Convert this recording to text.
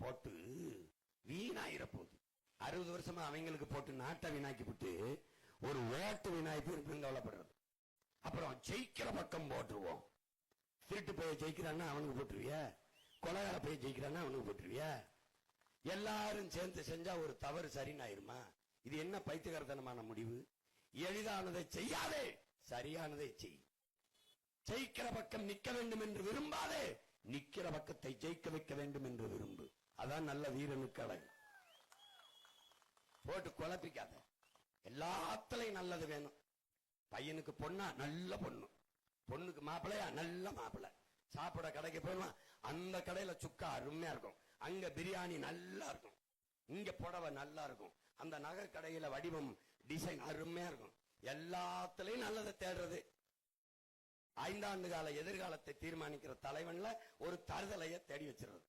போட்டு வீணாயிர போகுது. 60 வருஷமா அவங்களுக்கு போட்டு நாட்டை வீணாக்கி விட்டு ஒரு ஓட்டு வீணாக்கி கவலைப்படுறது. அப்புறம் ஜெயிக்கிற பக்கம் போட்டுருவோம். திருட்டு போய் ஜெயிக்கிறான்னா அவனுக்கு போட்டுருவியா? கொலைகார போய் ஜெயிக்கிறான்னா அவனுக்கு போட்டுருவியா? எல்லாரும் சேர்ந்து செஞ்சா ஒரு தவறு சரினாயிருமா? இது என்ன பைத்தியகாரத்தனமான முடிவு? எளிதானதை செய்யாதே, சரியானதை செய். ஜெயிக்கிற பக்கம் நிக்க வேண்டும் என்று விரும்பாதே, நிக்கிற பக்கத்தை ஜெயிக்க வைக்க வேண்டும் என்று விரும்பு. அதான் நல்ல வீரனுக்கு அழகு. போட்டு குழப்பிக்காத. எல்லாத்துலயும் நல்லது வேணும். பையனுக்கு பொண்ணா நல்ல பொண்ணு, பொண்ணுக்கு மாப்பிள்ளையா நல்ல மாப்பிள்ளை. சாப்பிட கடைக்கு போயிடலாம், அந்த கடையில சுக்கா அருமையா இருக்கும், அங்க பிரியாணி நல்லா இருக்கும், இங்க புடவை நல்லா இருக்கும், அந்த நகை கடையில வடிவம் டிசைன் அருமையா இருக்கும். எல்லாத்துலயும் நல்லதை தேடுறது. 5 ஆண்டு கால எதிர்காலத்தை தீர்மானிக்கிற தலைவன்ல ஒரு தருதலைய தேடி வச்சிருது.